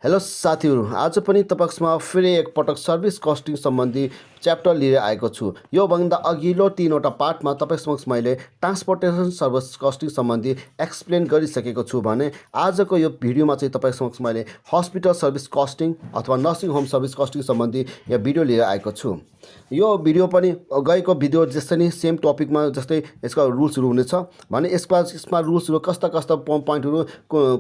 Hello साथीहरू, आज पनि तपाईसँग फेरि एकपटक सर्भिस कस्टिङ सम्बन्धी च्याप्टर लिएर आएको छु। योभन्दा अघिल्लो 3वटा पार्टमा तपाईँ समक्ष मैले ट्रान्सपोर्टेसन सर्भिस कस्टिङ सम्बन्धी एक्सप्लेन गरिसकेको छु भने आजको यो भिडियोमा चाहिँ तपाईँ समक्ष मैले हस्पिटल सर्भिस कस्टिङ अथवा नर्सिङ होम सर्भिस कस्टिङ सम्बन्धी यो भिडियो लिएर आएको छु। यो भिडियो पनि गएको भिडियो जस्तै नै सेम टपिकमा जस्तै यसका रुल्सहरू हुनेछ भने यसमा रुल्सहरू कस्ता कस्ता पोइन्टहरू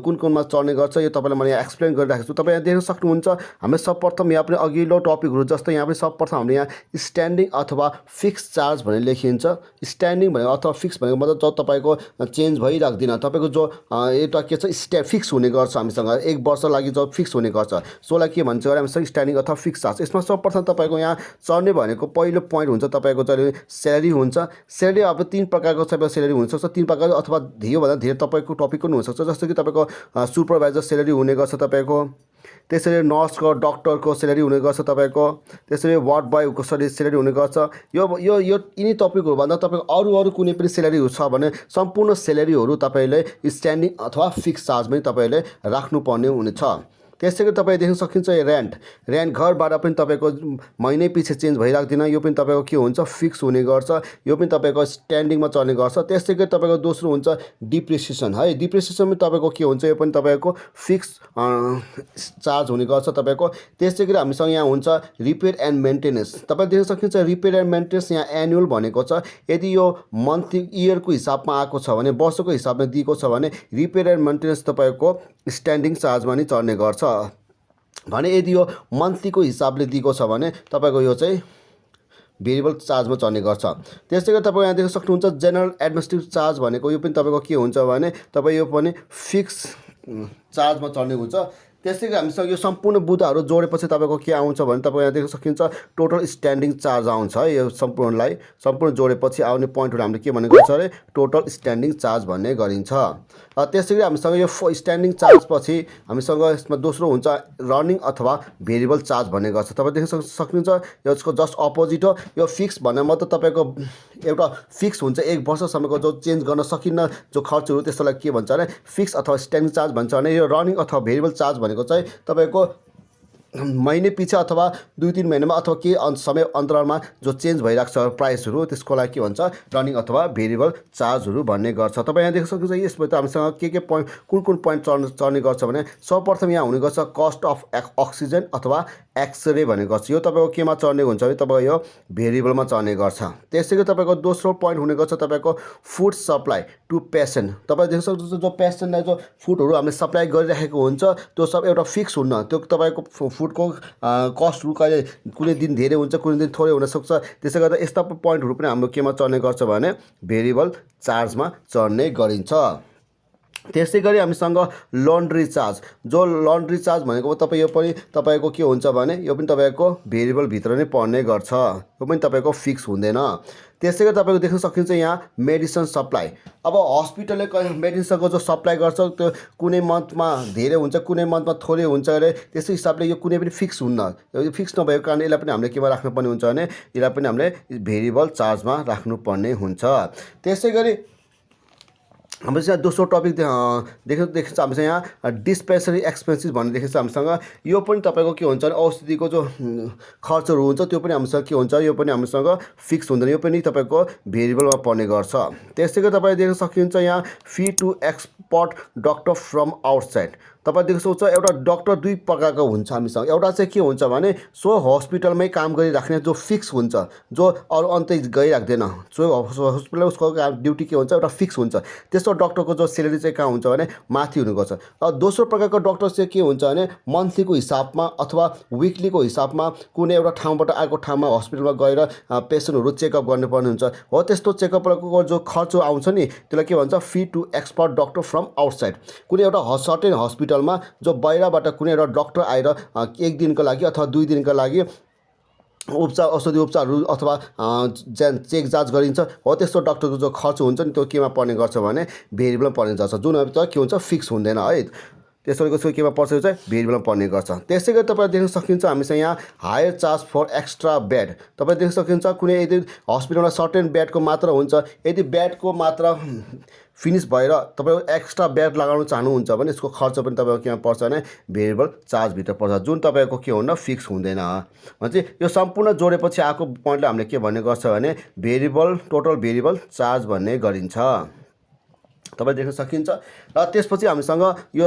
कुन कुनमा चल्ने गर्छ यो तपाईँलाई मैले एक्सप्लेन गरिराखेको छु। तपाईँ यहाँ देख्न सक्नुहुन्छ। हामीले सर्वप्रथम यहाँ पनि अघिल्लो टपिकहरू जस्तै यहाँ पनि सर्वप्रथम हामीले यहाँ स्ट्यान्डिङ अथवा फिक्स चार्ज भनेर लेखिन्छ। स्ट्यान्डिङ भनेको अथवा फिक्स भनेको मतलब जो तपाईँको चेन्ज भइराख्दैन, तपाईँको जो एउटा के छ फिक्स हुने गर्छ हामीसँग 1 वर्ष लागि जो फिक्स हुने गर्छ सोलाई के भन्छ भने हामीसँग स्ट्यान्डिङ अथवा फिक्स चार्ज। यसमा सर्वप्रथम तपाईँको यहाँ चढ्ने भनेको पहिलो पोइन्ट हुन्छ तपाईँको चाहिँ स्यालेरी हुन्छ। स्यालेरी अब 3 प्रकारको तपाईँको स्यालेरी हुनसक्छ, 3 प्रकार अथवा धेरैभन्दा धेरै तपाईँको टपिक पनि हुनसक्छ। जस्तो कि तपाईँको सुपरभाइजर स्यालेरी हुने गर्छ तपाईँको, त्यसरी नर्सको डक्टरको स्यालेरी हुने गर्छ तपाईँको, त्यसरी वार्ड बोयको स्यालेरी हुने गर्छ। यो यिनी टपिकहरूभन्दा तपाईँको अरू कुनै पनि स्यालेरीहरू छ भने सम्पूर्ण स्यालेरीहरू तपाईँले स्ट्यान्डिङ अथवा फिक्स चार्जमै तपाईँले राख्नुपर्ने हुनेछ। त्यसै गरी तपाईँ देख्न सकिन्छ रेन्ट घरबाट पनि तपाईँको महिनै पछि चेन्ज भइराख्दैन। यो पनि तपाईँको के हुन्छ फिक्स हुने गर्छ, यो पनि तपाईँको स्ट्यान्डिङमा चल्ने गर्छ। त्यसै गरी तपाईँको दोस्रो हुन्छ डिप्रिसिएसन है। डिप्रिसिएसन पनि तपाईँको के हुन्छ, यो पनि तपाईँको फिक्स चार्ज हुने गर्छ तपाईँको। त्यसै गरी हामीसँग यहाँ हुन्छ रिपेयर एन्ड मेन्टेनेन्स। तपाईँ देख्न सकिन्छ रिपेयर एन्ड मेन्टेनेन्स यहाँ एनुअल भनेको छ। यदि यो मन्थली इयरको हिसाबमा आएको छ भने वर्षको हिसाबमा दिएको छ भने रिपेयर एन्ड मेन्टेनेन्स तपाईँको स्ट्यान्डिङ चार्जमा नि चल्ने गर्छ भने यदि यो मन्थलीको हिसाबले दिएको छ भने तपाईँको यो चाहिँ भेरिएबल चार्जमा चल्ने गर्छ। त्यसै गरी तपाईँ यहाँ देख्न सक्नुहुन्छ जेनरल एडमिनिस्ट्रेटिभ चार्ज भनेको यो पनि तपाईँको के हुन्छ भने तपाईँ यो पनि फिक्स चार्जमा चल्ने हुन्छ। त्यसै गरी हामीसँग यो सम्पूर्ण बुदाहरू जोडेपछि तपाईँको के आउँछ भने तपाईँ यहाँ देख्न सकिन्छ टोटल स्ट्यान्डिङ चार्ज आउँछ है। यो सम्पूर्ण जोडेपछि आउने पोइन्टहरू हामीले के भन्ने गर्छ अरे टोटल स्ट्यान्डिङ चार्ज भन्ने गरिन्छ। त्यसै गरी हामीसँग यो स्ट्यान्डिङ चार्ज पछि हामीसँग यसमा दोस्रो हुन्छ रनिङ अथवा भेरिएबल चार्ज भन्ने गर्छ। तपाईँ देख्न सक्नुहुन्छ यसको जस्ट अपोजिट हो। यो फिक्स भन्ने मतलब तपाईँको एउटा फिक्स हुन्छ 1 वर्षसम्मको जो चेन्ज गर्न सकिन्न जो खर्चहरू त्यसलाई के भन्छ भने फिक्स अथवा स्ट्यान्डिङ चार्ज भन्छ भने यो रनिङ अथवा भेरिएबल चार्ज भनेको चाहिँ तपाईँको महिने पछि अथवा 2-3 महिनामा अथवा के समय अन्तरालमा जो चेन्ज भइरहेको छ प्राइसहरू त्यसको लागि के भन्छ रनिङ अथवा भेरिएबल चार्जहरू भन्ने गर्छ। तपाईँ यहाँ देख्न सक्नुहुन्छ यसबाट हामीसँग के पोइन्ट कुन पोइन्ट चल्ने गर्छ भने सर्वप्रथम यहाँ हुने गर्छ कस्ट अफ अक्सिजन अथवा एक्सरे भन्ने गर्छ। यो तपाईँको केमा चढ्ने हुन्छ भने तपाईँको यो भेरिएबलमा चढ्ने गर्छ। त्यसै गरी तपाईँको दोस्रो पोइन्ट हुने गर्छ तपाईँको फुड सप्लाई टु पेसेन्ट। तपाईँ देख्न सक्नुहुन्छ जो पेसेन्टलाई जो फुडहरू हामीले सप्लाई गरिराखेको हुन्छ त्यो सब एउटा फिक्स हुन्न। त्यो तपाईँको फुडको कस्टहरू कहिले कुनै दिन धेरै हुन्छ कुनै दिन थोरै हुनसक्छ। त्यसै गर्दा यस्ता पोइन्टहरू पनि हाम्रो केमा चल्ने गर्छ भने भेरिएबल चार्जमा चढ्ने गरिन्छ। त्यसै गरी हामीसँग लन्ड्री चार्ज, जो लन्ड्री चार्ज भनेको तपाईँ यो पनि तपाईँको के हुन्छ भने यो पनि तपाईँको भेरिएबल भित्र नै पर्ने गर्छ, यो पनि तपाईँको फिक्स हुँदैन। त्यसै गरी तपाईँको देख्न सकिन्छ यहाँ मेडिसिन सप्लाई। अब हस्पिटलले मेडिसिनको जो सप्लाई गर्छ त्यो कुनै मन्थमा धेरै हुन्छ कुनै मन्थमा थोरै हुन्छ अरे त्यसै हिसाबले यो कुनै पनि फिक्स हुन्न। यो फिक्स नभएको कारण यसलाई पनि हामीले केमा राख्नुपर्ने हुन्छ भने यसलाई पनि हामीले भेरिएबल चार्जमा राख्नुपर्ने हुन्छ। त्यसै गरी हाम्रो चाहिँ दोस्रो टपिक देखिन्छ हामीसँग यहाँ डिस्पेन्सरी एक्सपेन्सेस भन्ने देखिन्छ हामीसँग। यो पनि तपाईँको के हुन्छ भने औषधिको जो खर्चहरू हुन्छ त्यो पनि हामीसँग के हुन्छ यो पनि हामीसँग फिक्स हुँदैन, यो पनि तपाईँको भेरिएबलमा पर्ने गर्छ। त्यसै गरी तपाईँ देख्न सकिन्छ यहाँ fee to export doctor from outside. तपाईँ देख्न सक्नुहुन्छ एउटा डक्टर 2 प्रकारको हुन्छ हामीसँग। एउटा चाहिँ के हुन्छ भने सो हस्पिटलमै काम गरिराख्ने जो फिक्स हुन्छ, जो अरू अन्तै गइराख्दैन, सो हस्पिटल उसको ड्युटी के हुन्छ एउटा फिक्स हुन्छ। त्यस्तो डक्टरको जो स्यालेरी चाहिँ कहाँ हुन्छ भने माथि हुनुपर्छ। र दोस्रो प्रकारको डक्टर चाहिँ के हुन्छ भने मन्थलीको हिसाबमा अथवा विकलीको हिसाबमा कुनै एउटा ठाउँबाट अर्को ठाउँमा हस्पिटलमा गएर पेसेन्टहरू चेकअप गर्नुपर्ने हुन्छ। हो त्यस्तो चेकअपको जो खर्च आउँछ नि त्यसलाई के भन्छ fee to export doctor from outside. कुनै एउटा सर्टेन हस्पिटलमा जो बाहिरबाट कुनै एउटा डक्टर आएर 1 दिनको लागि अथवा 2 दिनको लागि औषधि उपचारहरू अथवा चेक जाँच गरिन्छ हो त्यस्तो डक्टरको जो खर्च हुन्छ नि त्यो केमा पर्ने गर्छ भने भेरिएबलमा पर्ने गर्छ, जुन अब त के हुन्छ फिक्स हुँदैन है। त्यसको केमा पर्छ यो चाहिँ भेरिएबलमा पर्ने गर्छ। त्यसै गरी तपाईँले देख्न सकिन्छ हामीसँग यहाँ hire charge for extra bed. तपाईँले देख्न सकिन्छ कुनै यदि हस्पिटलमा सर्टेन बेडको मात्रा हुन्छ, यदि बेडको मात्रा फिनिस भएर तपाईँ एक्स्ट्रा बेड लगाउन चाहनुहुन्छ भने यसको खर्च पनि तपाईँको केमा पर्छ भने भेरिएबल चार्जभित्र पर्छ, जुन तपाईँको के हुन्न फिक्स हुँदैन। भनेपछि यो सम्पूर्ण जोडेपछि आएको पोइन्टले हामीले के भन्ने गर्छ भने भेरिएबल टोटल भेरिएबल चार्ज भन्ने गरिन्छ। तपाईँ देख्न सकिन्छ। र त्यसपछि हामीसँग यो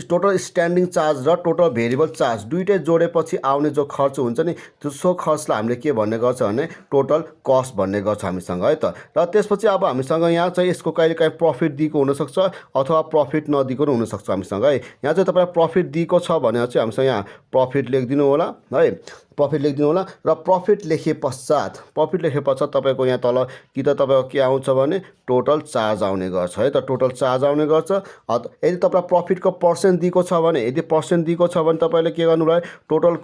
टोटल स्ट्यान्डिङ चार्ज र टोटल भेरिएबल चार्ज दुईटै जोडेपछि आउने जो खर्च हुन्छ नि सो खर्चलाई हामीले के भन्ने गर्छ भने टोटल कस्ट भन्ने गर्छ हामीसँग है त। र त्यसपछि अब हामीसँग यहाँ चाहिँ यसको कहिलेकाहीँ प्रफिट दिएको हुनसक्छ अथवा प्रफिट नदिएको पनि हुनसक्छ हामीसँग है। यहाँ चाहिँ तपाईँलाई प्रफिट दिएको छ भने चाहिँ हामीसँग यहाँ प्रफिट लेखिदिनु होला है, प्रफिट लेखिदिनु होला। र प्रफिट लेखे पश्चात तपाईँको यहाँ तल कि त तपाईँको के आउँछ भने टोटल चार्ज आउने गर्छ है त, टोटल चार्ज आउने गर्छ। यदि तपाईँलाई प्रफिटको पर्सेन्ट दिएको छ भने, यदि पर्सेन्ट दिएको छ भने तपाईँले के गर्नु भयो टोटल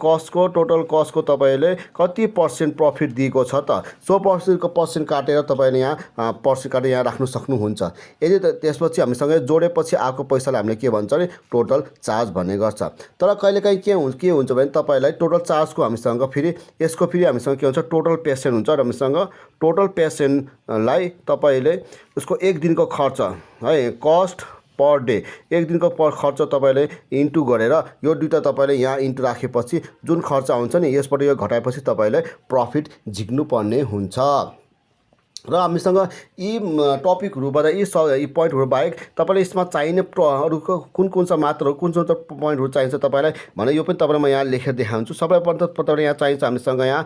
कस्टको तपाईँले कति पर्सेन्ट प्रफिट दिएको छ त सो पर्सेन्ट काटेर तपाईँले यहाँ पर्सेन्ट काटेर यहाँ राख्नु सक्नुहुन्छ। यदि त्यसपछि हामीसँग जोडेपछि आएको पैसालाई हामीले के भन्छ भने टोटल चार्ज भन्ने गर्छ। तर कहिलेकाहीँ के हुन्छ भने तपाईँलाई टोटल चार्जको हामीसँग फेरि यसको फेरि हामीसँग के हुन्छ टोटल पेसेन्ट हुन्छ र हामीसँग टोटल पेसेन्टलाई तपाईँले उसको एक दिनको खर्च है कस्ट पर डे एक दिनको खर्च तपाईँले इन्टु गरेर यो दुईवटा तपाईँले यहाँ इन्टु राखेपछि जुन खर्च आउँछ नि यसबाट यो घटाएपछि तपाईँले प्रफिट झिक्नु पर्ने हुन्छ। र हामीसँग यी टपिकहरूबाट यी पोइन्टहरू बाहेक तपाईँले यसमा चाहिने अरू कुन चाहिँ मात्राहरू कुन पोइन्टहरू चाहिन्छ तपाईँलाई भने यो पनि तपाईँलाई म यहाँ लेखेर देखाउँछु। सबैप्रथम तपाईँलाई यहाँ चाहिन्छ हामीसँग यहाँ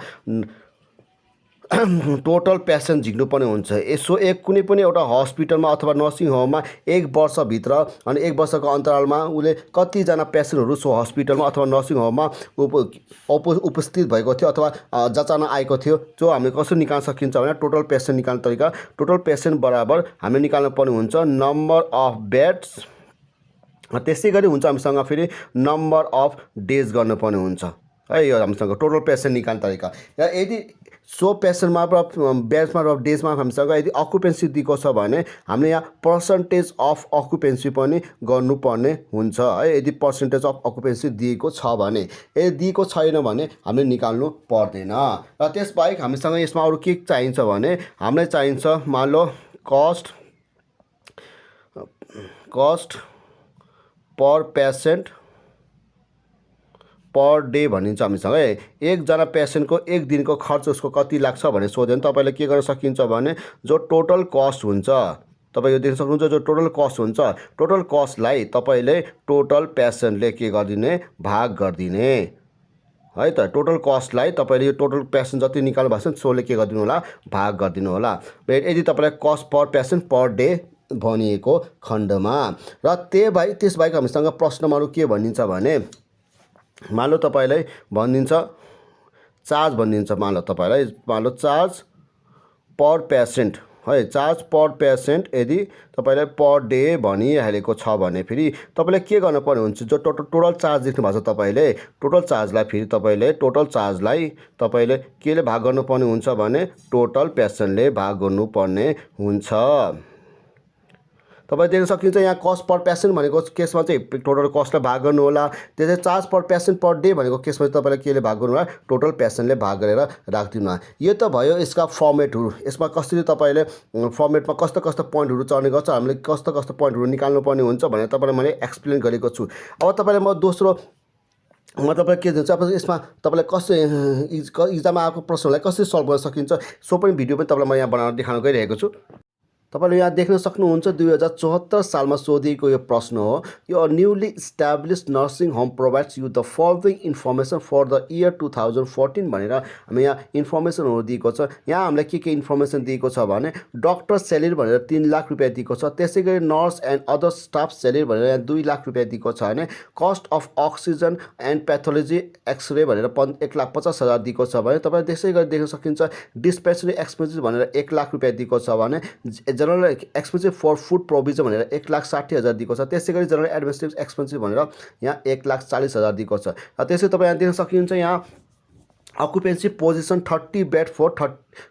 टोटल पेसेन्ट झिक्नुपर्ने हुन्छ। यसो कुनै पनि एउटा हस्पिटलमा अथवा नर्सिङ होममा एक वर्षभित्र अनि एक वर्षको अन्तरालमा उसले कतिजना पेसेन्टहरू सो हस्पिटलमा अथवा नर्सिङ होममा उपस्थित भएको थियो अथवा जाँचान आएको थियो जो हामीले कसरी निकाल्न सकिन्छ भने टोटल पेसेन्ट निकाल्ने तरिका टोटल पेसेन्ट बराबर हामीले निकाल्नु पर्ने हुन्छ नम्बर अफ बेड्स, त्यसै गरी हुन्छ हामीसँग फेरि नम्बर अफ डेज गर्नुपर्ने हुन्छ है। यो हामीसँग टोटल पेसेन्ट निकाल्ने तरिका। र यदि सो पेसेन्टमा बेड्समा र डेजमा हामीसँग यदि अकुपेन्सी दिएको छ भने हामीले यहाँ पर्सेन्टेज अफ अकुपेन्सी पनि गर्नुपर्ने हुन्छ है। यदि पर्सेन्टेज अफ अकुपेन्सी दिएको छ भने, यदि दिएको छैन भने हामीले निकाल्नु पर्दैन। र त्यसबाहेक हामीसँग यसमा अरू के चाहिन्छ भने हामीलाई चाहिन्छ मान लो कस्ट पर पेसेन्ट पर डे भनिन्छ हामीसँग है। एकजना पेसेन्टको एक दिनको खर्च उसको कति लाग्छ भने सोध्यो भने तपाईँले के गर्न सकिन्छ भने जो टोटल कस्ट हुन्छ तपाईँ यो देख्न सक्नुहुन्छ जो टोटल कस्ट हुन्छ टोटल कस्टलाई तपाईँले टोटल पेसेन्टले के गरिदिने भाग गरिदिने है त। टोटल कस्टलाई तपाईँले यो टोटल पेसेन्ट जति निकाल्नु भएको छ सोले के गरिदिनु होला भाग गरिदिनु होला। यदि तपाईँलाई कस्ट पर पेसेन्ट पर डे भनिएको खण्डमा। र त्यसबाहेक हामीसँग प्रश्नमा अरू के भनिन्छ भने मान लो तपाईँलाई भनिदिन्छ चार्ज भनिदिन्छ, मान लो चार्ज पर पेसेन्ट है, चार्ज पर पेसेन्ट यदि तपाईँलाई पर डे भनिहालेको छ भने फेरि तपाईँले के गर्नुपर्ने हुन्छ जो टोटल चार्ज देख्नु भएको छ तपाईँले टोटल चार्जलाई तपाईँले केले भाग गर्नुपर्ने हुन्छ भने टोटल पेसेन्टले भाग गर्नुपर्ने हुन्छ। तपाईँ देख्न सकिन्छ यहाँ कस्ट पर पेसेन्ट भनेको केसमा चाहिँ टोटल कस्टलाई भाग गर्नु होला। त्यसै चार्ज पर पेसेन्ट पर डे भनेको केसमा चाहिँ तपाईँले केले भाग गर्नु होला टोटल पेसेन्टले भाग गरेर राखिदिनु होला। यो त भयो यसका फर्मेटहरू। यसमा कसरी तपाईँले फर्मेटमा कस्तो पोइन्टहरू चढ्ने गर्छ हामीले कस्तो पोइन्टहरू निकाल्नु पर्ने हुन्छ भनेर तपाईँलाई मैले एक्सप्लेन गरेको छु। अब तपाईँलाई म दोस्रो तपाईँलाई के दिन्छ अब यसमा तपाईँलाई कसरी इक्जाममा आएको प्रश्नलाई कसरी सल्भ गर्न सकिन्छ सो पनि भिडियो पनि तपाईँलाई म यहाँ बनाएर देखाउन गइरहेको छु। तपाईँले यहाँ देख्न सक्नुहुन्छ 2074 सालमा सोधिएको यो प्रश्न हो। यो newly established nursing home provides you the following information for the year 2014 भनेर हामी यहाँ इन्फर्मेसनहरू दिएको छ। यहाँ हामीलाई के इन्फर्मेसन दिएको छ भने डक्टर सेलेरी भनेर 3 लाख रुपियाँ दिएको छ। त्यसै गरी nurse and other staff salary भनेर यहाँ 2 लाख रुपियाँ दिएको छ भने cost of oxygen and pathology X-ray भनेर 1,50,000 दिएको छ भने तपाईँ त्यसै गरी देख्न सकिन्छ डिस्पेन्सरी एक्सपेन्सेस भनेर 1 लाख रुपियाँ दिएको छ भने general expensive for food provision भनेर 1,60,000 दिएको छ। त्यसै गरी जनरल एडमिनिस्ट्रेटिभ एक्सपेन्सिभ भनेर यहाँ 1,40,000 दिएको छ। र त्यसै तपाईँ यहाँ देख्न सकिन्छ यहाँ occupancy position 30 bed for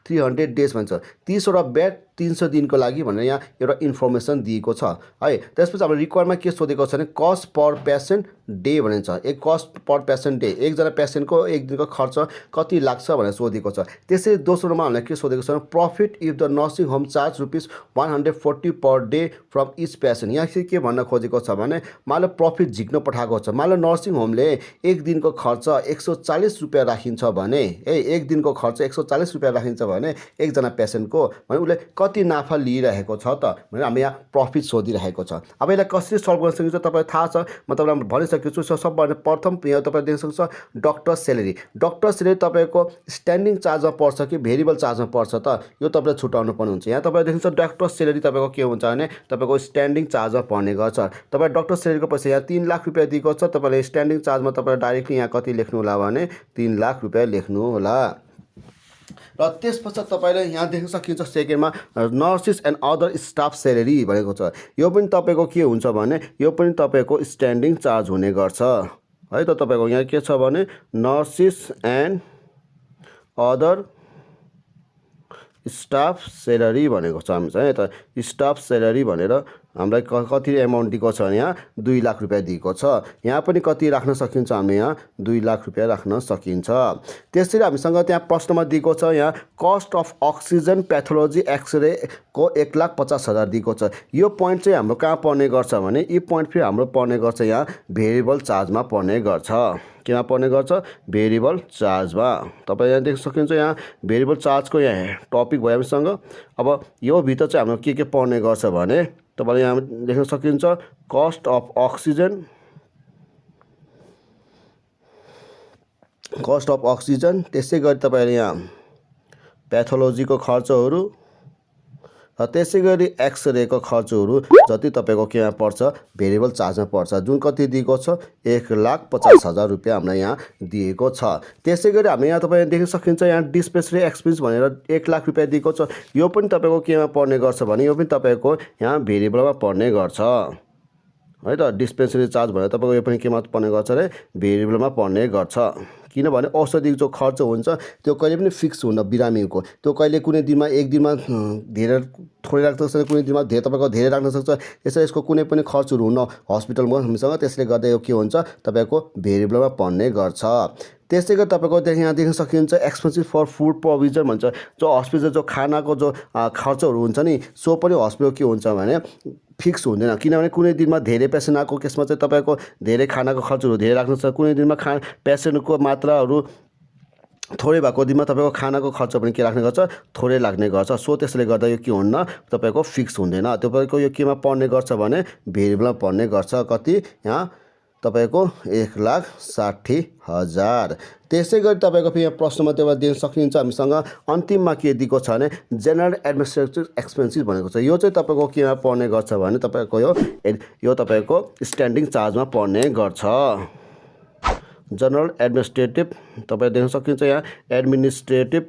300 days भन्छ 30वटा बेड 300 दिनको लागि भनेर यहाँ एउटा इन्फर्मेसन दिएको छ है। त्यसपछि हाम्रो रिक्वायरमा के सोधेको छ भने कस्ट पर पेसेन्ट डे भनिन्छ। एक कस्ट पर पेसेन्ट डे, एकजना पेसेन्टको एक दिनको खर्च कति लाग्छ भनेर सोधेको छ। त्यसै दोस्रोमा हामीलाई के सोधेको छ भने profit if the nursing home charge ₹140 per day from each patient. यहाँ चाहिँ के भन्न खोजेको छ भने मान लो प्रफिट झिक्न पठाएको छ, मान लो नर्सिङ होमले एक दिनको खर्च ₹140 राखिन्छ भने एक दिनको खर्च ₹140 राखिन्छ भने एकजना पेसेन्टको भने उसले कति नाफा लिइरहेको छ त भनेर हामी यहाँ प्रफिट सोधिरहेको छ। अब यसलाई कसरी सल्भ गर्न सकिन्छ तपाईँलाई थाहा छ, म तपाईँलाई भनिसकेको छु। सबभन्दा प्रथम यहाँ तपाईँले देख्न सक्नुहुन्छ डक्टर सेलेरी। डक्टर सेलेरी तपाईँको स्ट्यान्डिङ चार्जमा पर्छ कि भेरिएबल चार्जमा पर्छ त यो तपाईँले छुटाउनु पर्ने हुन्छ। यहाँ तपाईँले देख्नुहुन्छ डक्टर सेलेरी तपाईँको के हुन्छ भने तपाईँको स्ट्यान्डिङ चार्जमा पर्ने गर्छ। तपाईँ डक्टर सेलेरीको पैसा यहाँ ₹3,00,000 दिएको छ, तपाईँले स्ट्यान्डिङ चार्जमा तपाईँले डाइरेक्टली यहाँ कति लेख्नु होला भने ₹3,00,000 लेख्नु होला। र त्यसपश्चात तपाईँले यहाँ देख्न सकिन्छ सेकेन्डमा nurses and other staff salary भनेको छ। यो पनि तपाईँको के हुन्छ भने यो पनि तपाईँको स्ट्यान्डिङ चार्ज हुने गर्छ है त। तपाईँको यहाँ के छ भने nurses and other staff salary भनेको छ हामी चाहिँ त। स्टाफ सेलरी भनेर हामीलाई कति एमाउन्ट दिएको छ भने यहाँ ₹2,00,000 दिएको छ। यहाँ पनि कति राख्न सकिन्छ हामीले यहाँ ₹2,00,000 राख्न सकिन्छ। त्यसरी हामीसँग त्यहाँ प्रश्नमा दिएको छ यहाँ cost of oxygen pathology X-ray को 1,50,000 दिएको छ। यो पोइन्ट चाहिँ हाम्रो कहाँ पर्ने गर्छ भने यी पोइन्ट फेरि हाम्रो पर्ने गर्छ यहाँ भेरिएबल चार्जमा पर्ने गर्छ। केमा पर्ने गर्छ भेरिएबल चार्जमा। तपाईँ यहाँ देख्न सकिन्छ यहाँ भेरिएबल चार्जको यहाँ टपिक भयो हामीसँग। अब यो भित्र चाहिँ हाम्रो के पर्ने गर्छ भने तपाईँले यहाँ देख्न सकिन्छ cost of oxygen, cost of oxygen, त्यसै गरी तपाईँले यहाँ प्याथोलोजीको खर्चहरू र त्यसै गरी एक्सरेको खर्चहरू जति तपाईँको केमा पर्छ भेरिएबल चार्जमा पर्छ, जुन कति दिएको छ ₹1,50,000 हामीलाई यहाँ दिएको छ। त्यसै गरी हामी यहाँ तपाईँ देख्न सकिन्छ यहाँ डिस्पेसरी एक्सपेन्स भनेर ₹1,00,000 दिएको छ। यो पनि तपाईँको केमा पर्ने गर्छ भने यो पनि तपाईँको यहाँ भेरिएबलमा पर्ने गर्छ है त। डिस्पेन्सरी चार्ज भनेर तपाईँको यो पनि केमा पर्ने गर्छ अरे भेरिएबलमा पर्ने गर्छ। किनभने औषधि जो खर्च हुन्छ त्यो कहिले पनि फिक्स हुन्न बिरामीको। त्यो कहिले कुनै दिनमा एक दिनमा धेरै थोरै राख्न सक्छ, कुनै दिनमा तपाईँको धेरै राख्न सक्छ। यसरी यसको कुनै पनि खर्चहरू हुन्न हस्पिटलमा हामीसँग। त्यसले गर्दा यो के हुन्छ तपाईँको भेरिएबलमा पर्ने गर्छ। त्यसै गरी तपाईँको यहाँ देख्न सकिन्छ एक्सपेन्सिभ फर फुड प्रोभिजन भन्छ। जो हस्पिटल जो खानाको जो खर्चहरू हुन्छ नि सो पनि हस्पिटल के हुन्छ भने फिक्स हुँदैन। किनभने कुनै दिनमा धेरै पेसेन्ट आएको केसमा चाहिँ तपाईँको धेरै खानाको खर्चहरू धेरै राख्न सक्छ, कुनै दिनमा पेसेन्टको मात्राहरू थोरै भएको दिनमा तपाईँको खानाको खर्च पनि के राख्ने गर्छ थोरै लाग्ने गर्छ। सो त्यसले गर्दा यो के हुन्न तपाईँको फिक्स हुँदैन। तपाईँको यो केमा पर्ने गर्छ भने भेरिएबलमा पर्ने गर्छ। कति यहाँ तपाईँको 1,60,000। त्यसै गरी तपाईँको यहाँ प्रश्नमा त्यो दिन सकिन्छ हामीसँग अन्तिममा के दिएको छ भने जेनरल एडमिनिस्ट्रेटिभ एक्सपेन्सेस भनेको छ। यो चाहिँ तपाईँको केमा पर्ने गर्छ भने तपाईँको यो तपाईँको स्ट्यान्डिङ चार्जमा पर्ने गर्छ। जनरल एडमिनिस्ट्रेटिभ तपाईँ देख्न सकिन्छ यहाँ एडमिनिस्ट्रेटिभ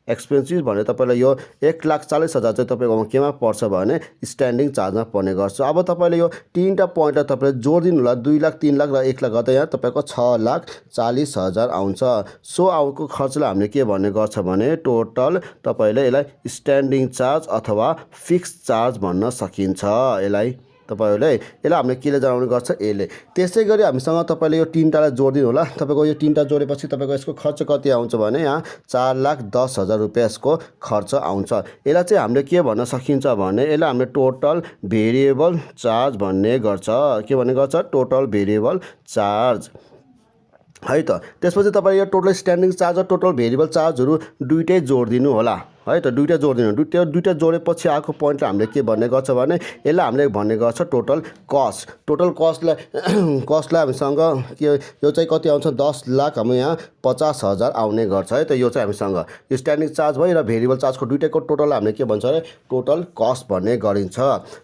एक्सपेन्सेस भने तपाईँलाई यो 1,40,000 चाहिँ तपाईँकोमा केमा पर्छ भने स्ट्यान्डिङ चार्जमा पर्ने गर्छ। अब तपाईँले यो तीनटा पोइन्टलाई तपाईँले जोडिदिनु होला 2,00,000 3,00,000 र 1,00,000 गर्दा यहाँ तपाईँको 6,40,000 आउँछ। सो आउको खर्चलाई हामीले के भन्ने गर्छ भने टोटल तपाईँले यसलाई स्ट्यान्डिङ चार्ज अथवा फिक्स चार्ज भन्न सकिन्छ। यसलाई हामीले केले जनाउने गर्छ यसले। त्यसै गरी हामीसँग तपाईँले यो तीनटालाई जोडिदिनु होला। तपाईँको यो तीनटा जोडेपछि तपाईँको यसको खर्च कति आउँछ भने यहाँ 4,10,000 यसको खर्च आउँछ। यसलाई चाहिँ हामीले के भन्न सकिन्छ भने यसलाई हामीले टोटल भेरिएबल चार्ज भन्ने गर्छ। के भन्ने गर्छ टोटल भेरिएबल चार्ज है त। त्यसपछि तपाईँ यो टोटल स्ट्यान्डिङ चार्ज र टोटल भेरिएबल चार्जहरू दुइटै जोडिदिनु होला है त। दुइटा जोडिदिनु, दुइटा जोडेपछि आएको पोइन्टलाई हामीले के भन्ने गर्छ भने यसलाई हामीले भन्ने गर्छ टोटल कस्ट। टोटल कस्टलाई हामीसँग के यो चाहिँ कति आउँछ 10,00,000 हाम्रो यहाँ 50,000 आउने गर्छ है त। यो चाहिँ हामीसँग यो स्ट्यान्डिङ चार्ज भयो र भेरिएबल चार्जको दुइटैको टोटल हामीले के भन्छ अरे टोटल कस्ट भन्ने गरिन्छ।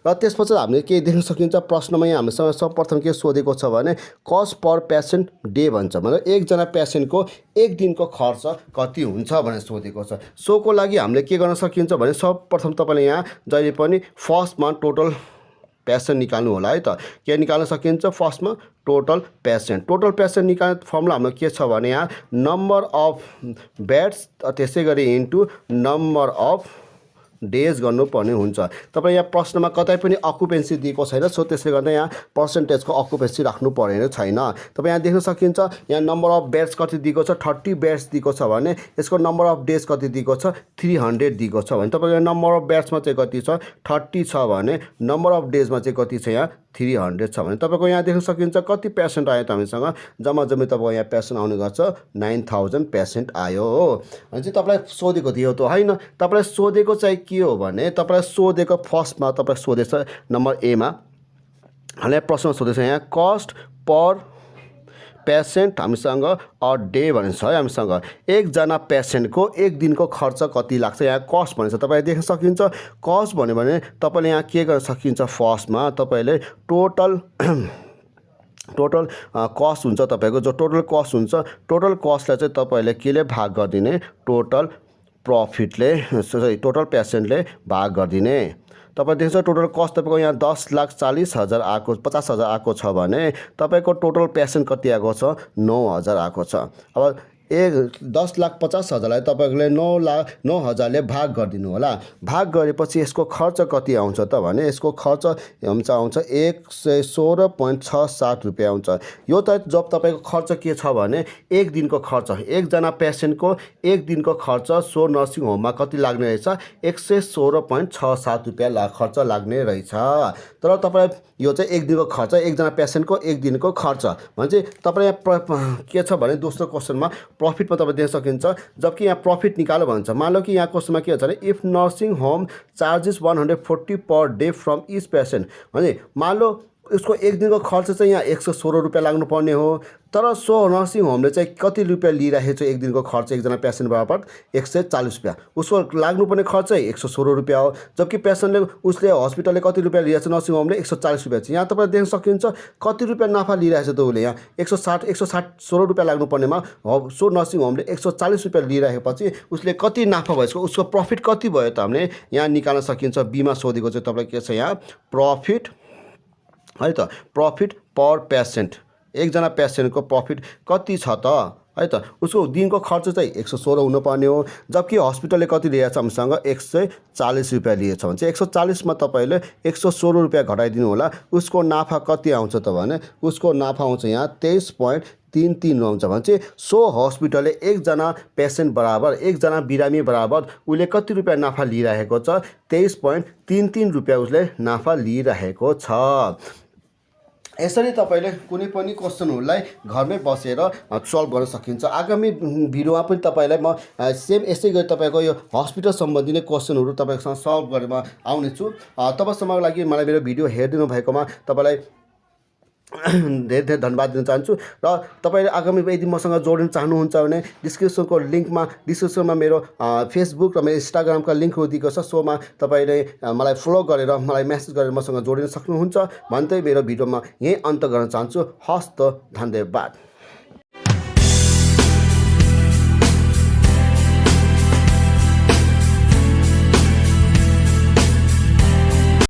र त्यसपछि हामीले के देख्न सकिन्छ प्रश्नमा यहाँ हामीसँग सर्वप्रथम के सोधेको छ भने कस्ट पर पेसेन्ट डे भन्छ। मतलब एकजना पेसेन्टको एक दिनको खर्च कति हुन्छ भनेर सोधेको छ। सोको लागि हामीले के गर्न सकिन्छ भने सर्वप्रथम तपाईँले यहाँ जहिले पनि फर्स्टमा टोटल पेसेन्ट निकाल्नु होला है त। के निकाल्न सकिन्छ? फर्स्टमा टोटल पेसेन्ट निकाल्ने फर्मुला हाम्रो के छ भने यहाँ नम्बर अफ बेड्स त्यसै गरी इन्टु नम्बर अफ डेज गर्नुपर्ने हुन्छ। तपाईँ यहाँ प्रश्नमा कतै पनि अकुपेन्सी दिएको छैन, सो त्यसले गर्दा यहाँ पर्सेन्टेजको अकुपेन्सी राख्नु परेन छैन। तपाईँ यहाँ देख्न सकिन्छ यहाँ नम्बर अफ बेड्स कति दिएको छ, 30 बेड्स दिएको छ भने यसको नम्बर अफ डेज कति दिएको छ, 300 दिएको छ भने तपाईँको नम्बर अफ बेड्समा चाहिँ कति छ, 30 छ भने नम्बर अफ डेजमा चाहिँ कति छ, यहाँ 300 छ भने तपाईँको यहाँ देख्न सकिन्छ कति पेसेन्ट आयो त हामीसँग, जम्मा तपाईँको यहाँ पेसेन्ट आउने गर्छ 9000 पेसेन्ट आयो हो। भने चाहिँ तपाईँलाई सोधेको थियो त होइन, तपाईँलाई सोधेको चाहिँ के हो भने तपाईँलाई सोधेको फर्स्टमा तपाईँलाई सोधेछ नम्बर एमा हामीलाई प्रश्न सोधेछ यहाँ कस्ट पर पेसेन्ट हामीसँग अ डे भनेको छ है। हामीसँग एकजना पेसेन्टको एक दिनको खर्च कति लाग्छ, यहाँ कस्ट भनेको छ। तपाईँ देख्न सकिन्छ कस्ट भन्यो भने तपाईँले यहाँ के गर्न सकिन्छ, फर्स्टमा तपाईँले टोटल कस्ट हुन्छ तपाईँको, जो टोटल कस्ट हुन्छ टोटल कस्टलाई चाहिँ तपाईँले केले भाग गरिदिने, टोटल प्रफिटले टोटल पेसेन्टले भाग गरिदिने। तपाईँ देख्छ टोटल कस्ट तपाईँको यहाँ 10,40,000 आएको 50,000 आएको छ भने तपाईँको टोटल पेसेन्ट कति आएको छ, 9,000 आएको छ। अब 10,50,000लाई तपाईँले 9,000ले भाग गरिदिनु होला। भाग गरेपछि यसको खर्च कति आउँछ त भने यसको खर्च आउँछ 116.67 रुपियाँ आउँछ। यो त जब तपाईँको खर्च के छ भने एक दिनको खर्च, एकजना पेसेन्टको एक दिनको खर्च सो नर्सिङ होममा कति लाग्ने रहेछ, 116.67 रुपियाँ खर्च लाग्ने रहेछ। तर तपाईँ यो चाहिँ एक दिनको खर्च, एकजना पेसेन्टको एक दिनको खर्च भने चाहिँ तपाईँ के छ भने दोस्रो क्वेसनमा प्रफिटमा तपाईँ देख्न सकिन्छ। जबकि यहाँ प्रफिट निकालो भन्छ, मान लो कि यहाँ क्वेसनमा के हुन्छ भने if nursing home charges 140 per day from each patient भने मान लो उसको एक दिनको खर्च चाहिँ यहाँ 116 रुपियाँ लाग्नुपर्ने हो, तर सो नर्सिङ होमले चाहिँ कति रुपियाँ लिइरहेको छ एक दिनको खर्च, एकजना पेसेन्ट बराबर 140 रुपियाँ, उसको लाग्नुपर्ने खर्च 116 रुपियाँ हो। जबकि पेसेन्टले उसले हस्पिटलले कति रुपियाँ लिइरहेको छ, नर्सिङ होमले 140 रुपियाँ छ। यहाँ तपाईँ देख्न सकिन्छ कति रुपियाँ नाफा लिइरहेको छ त उसले, यहाँ 116 रुपियाँ लाग्नुपर्नेमा सो नर्सिङ होमले 140 रुपियाँ लिइरहेपछि उसले कति नाफा भएछ, उसको प्रफिट कति भयो त हामीले यहाँ निकाल्न सकिन्छ। बीमा सोधेको चाहिँ तपाईँलाई के छ यहाँ प्रफिट है त, प्रफिट पर पेसेन्ट, एकजना पेसेन्टको प्रफिट कति छ त है त, उसको दिनको खर्च चाहिँ 116 हुनुपर्ने हो। जबकि हस्पिटलले कति लिएको छ हामीसँग 140 रुपियाँ लिएछ भने चाहिँ 140मा तपाईँले 116 रुपियाँ घटाइदिनु होला। उसको नाफा कति आउँछ त भने उसको नाफा आउँछ यहाँ 23.33 आउँछ भने चाहिँ सो हस्पिटलले एकजना पेसेन्ट बराबर, एकजना बिरामी बराबर उसले कति रुपियाँ नाफा लिइरहेको छ, 23.33 रुपियाँ उसले नाफा लिइरहेको छ। यसरी तपाईँले कुनै पनि क्वेसनहरूलाई घरमै बसेर सल्भ गर्न सकिन्छ। आगामी भिडियोमा पनि तपाईँलाई म सेम यसै गरी तपाईँको यो हस्पिटल सम्बन्धी नै क्वेसनहरू तपाईँसँग सल्भ गरेर आउनेछु। तबसम्मको लागि मलाई मेरो भिडियो हेरिदिनु भएकोमा तपाईँलाई धेरै धेरै धन्यवाद दिन चाहन्छु। र तपाईँले आगामी यदि मसँग जोडिन चाहनुहुन्छ भने डिस्क्रिप्सनमा मेरो फेसबुक र मेरो इन्स्टाग्रामका लिङ्कहरू दिएको छ, सोमा तपाईँले मलाई फलो गरेर मलाई मेसेज गरेर मसँग जोडिन सक्नुहुन्छ भन्दै मेरो भिडियोमा यहीँ अन्त गर्न चाहन्छु। हस्त धन्यवाद।